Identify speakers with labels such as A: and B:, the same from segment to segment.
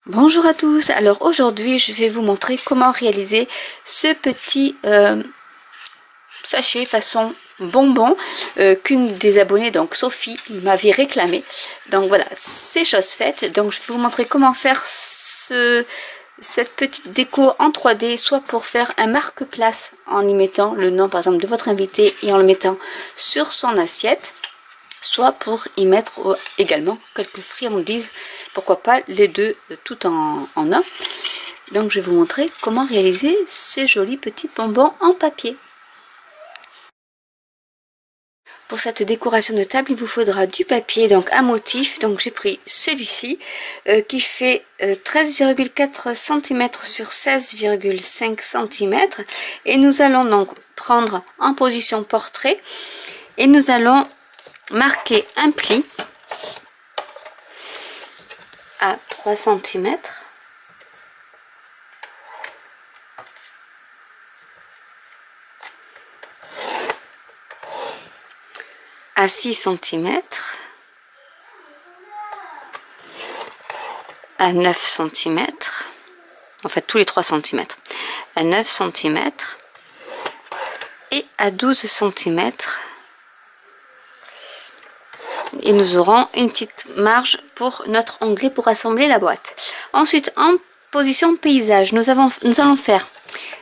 A: Bonjour à tous, alors aujourd'hui je vais vous montrer comment réaliser ce petit sachet façon bonbon qu'une des abonnées, donc Sophie, m'avait réclamé. Donc voilà, c'est chose faite. Donc je vais vous montrer comment faire cette petite déco en 3D, soit pour faire un marque-place en y mettant le nom par exemple de votre invité et en le mettant sur son assiette, soit pour y mettre également quelques friandises, pourquoi pas les deux tout en un. Donc je vais vous montrer comment réaliser ces jolis petits bonbons en papier. Pour cette décoration de table, il vous faudra du papier, donc à motif. Donc j'ai pris celui-ci qui fait 13,4 cm sur 16,5 cm. Et nous allons donc prendre en position portrait et nous allons marquer un pli à 3 cm. À 6 cm, à 9 cm, en fait tous les 3 cm, à 9 cm et à 12 cm. Et nous aurons une petite marge pour notre onglet pour assembler la boîte. Ensuite, en position paysage, nous allons faire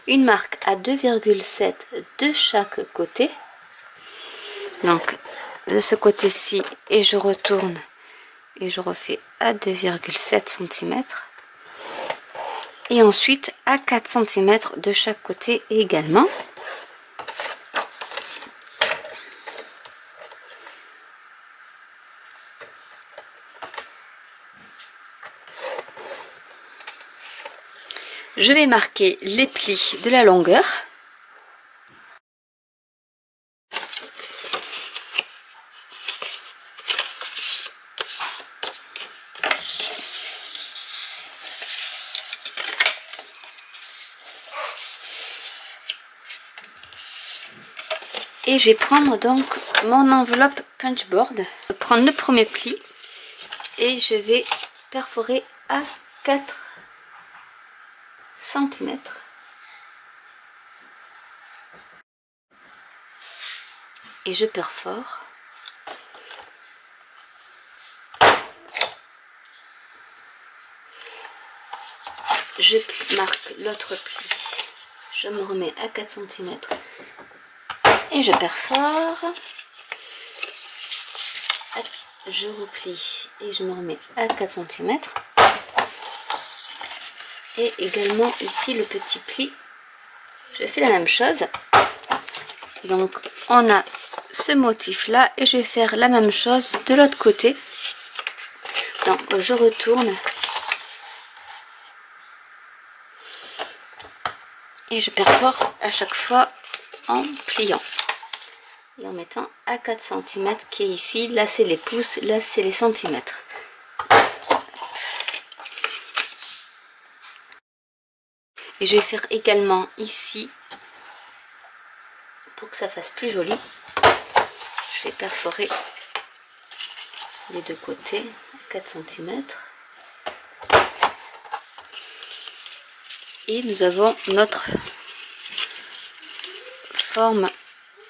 A: une marque à 2,7 de chaque côté. Donc de ce côté-ci, et je retourne et je refais à 2,7 cm. Et ensuite à 4 cm de chaque côté également. Je vais marquer les plis de la longueur. Et je vais prendre donc mon enveloppe punchboard, prendre le premier pli et je vais perforer à 4 cm. Et je perfore. Je marque l'autre pli. Je me remets à 4 cm. Et je perfore. Je replie et je me remets à 4 cm. Et également ici le petit pli, je fais la même chose. Donc on a ce motif là et je vais faire la même chose de l'autre côté. Donc je retourne et je perfore à chaque fois en pliant et en mettant à 4 cm qui est ici. Là c'est les pouces, là c'est les centimètres. Et je vais faire également ici, pour que ça fasse plus joli, je vais perforer les deux côtés à 4 cm. Et nous avons notre forme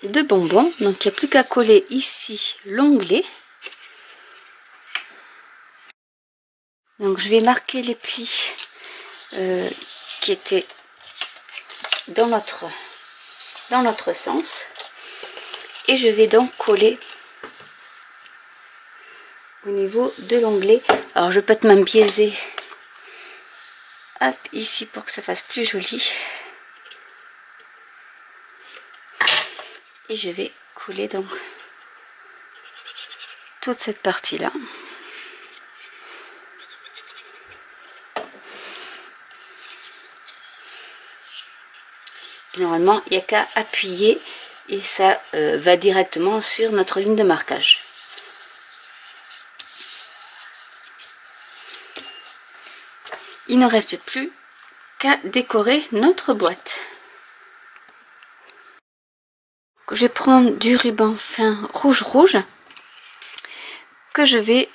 A: de bonbon. Donc il n'y a plus qu'à coller ici l'onglet. Donc je vais marquer les plis qui étaient dans l'autre sens. Et je vais donc coller au niveau de l'onglet. Alors je peux peut-être même biaiser ici pour que ça fasse plus joli. Et je vais coller donc toute cette partie là. Normalement il n'y a qu'à appuyer et ça va directement sur notre ligne de marquage. Il ne reste plus qu'à décorer notre boîte. Je vais prendre du ruban fin rouge que je vais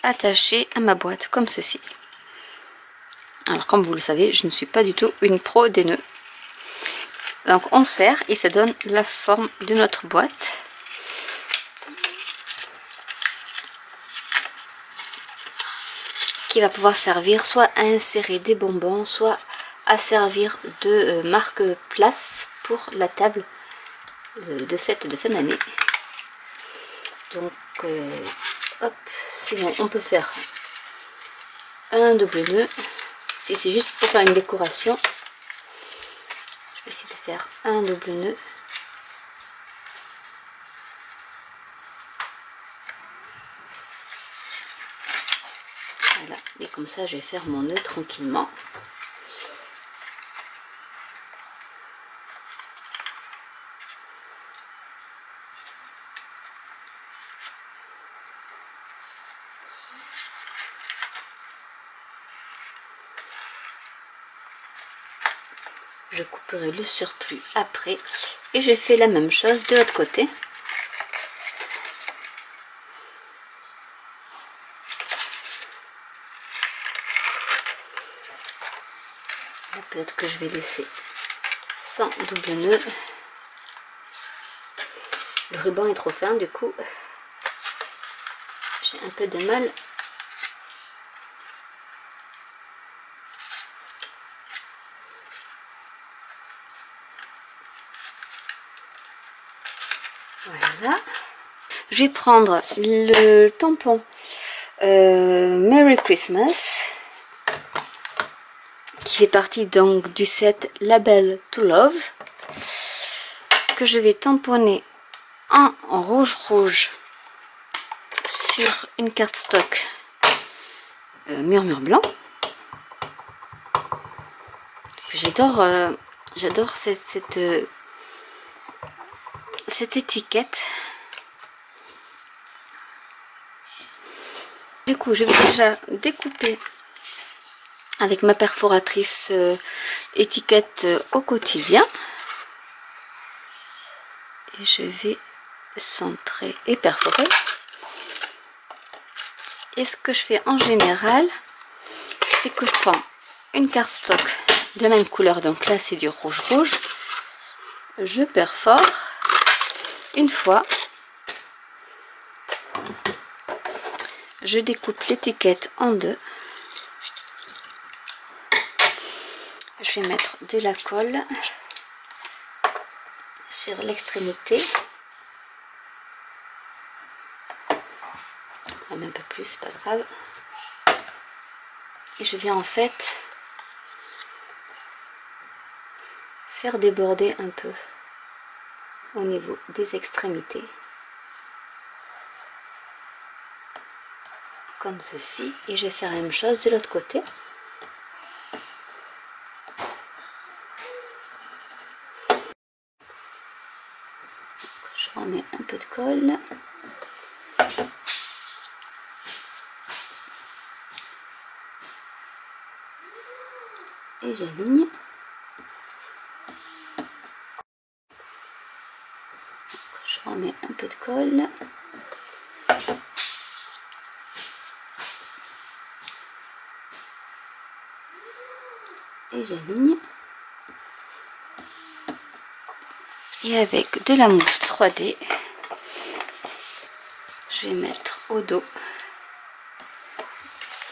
A: attacher à ma boîte comme ceci. Alors comme vous le savez, je ne suis pas du tout une pro des nœuds. Donc on serre et ça donne la forme de notre boîte. Qui va pouvoir servir soit à insérer des bonbons, soit à servir de marque-place pour la table de fête de fin d'année. Donc hop, sinon on peut faire un double nœud. Si c'est juste pour faire une décoration, je vais essayer de faire un double nœud. Voilà, et comme ça je vais faire mon nœud tranquillement. Je couperai le surplus après et je fais la même chose de l'autre côté. Peut-être que je vais laisser sans double nœud. Le ruban est trop fin, du coup j'ai un peu de mal. Voilà. Je vais prendre le tampon Merry Christmas, qui fait partie donc du set Label to Love, que je vais tamponner en rouge sur une cardstock Murmure Blanc. Parce que j'adore cette étiquette. Du coup, je vais déjà découper avec ma perforatrice étiquette au quotidien. Et je vais centrer et perforer. Et ce que je fais en général, c'est que je prends une cardstock de même couleur, donc là c'est du rouge. Je perfore une fois. Je découpe l'étiquette en deux. Je vais mettre de la colle sur l'extrémité. Même un peu plus, pas grave. Et je viens en fait faire déborder un peu au niveau des extrémités. Comme ceci. Et je vais faire la même chose de l'autre côté. Je remets un peu de colle. Et j'aligne. Je remets un peu de colle. Et j'aligne. Et avec de la mousse 3D, je vais mettre au dos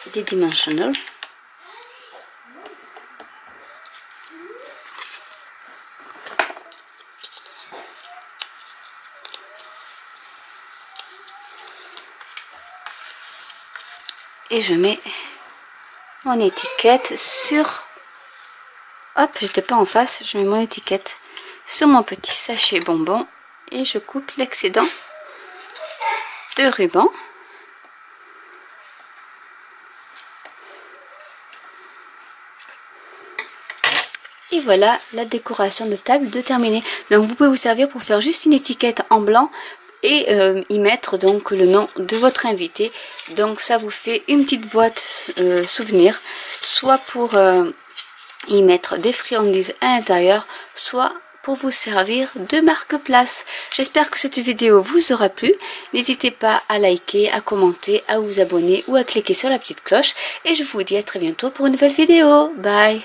A: des dimensionals. Et je mets mon étiquette sur... Hop, j'étais pas en face, je mets mon étiquette sur mon petit sachet bonbon et je coupe l'excédent de ruban. Et voilà la décoration de table de terminée. Donc vous pouvez vous servir pour faire juste une étiquette en blanc et y mettre donc le nom de votre invité. Donc ça vous fait une petite boîte souvenir, soit pour y mettre des friandises à l'intérieur, soit pour vous servir de marque-place. J'espère que cette vidéo vous aura plu. N'hésitez pas à liker, à commenter, à vous abonner ou à cliquer sur la petite cloche. Et je vous dis à très bientôt pour une nouvelle vidéo. Bye!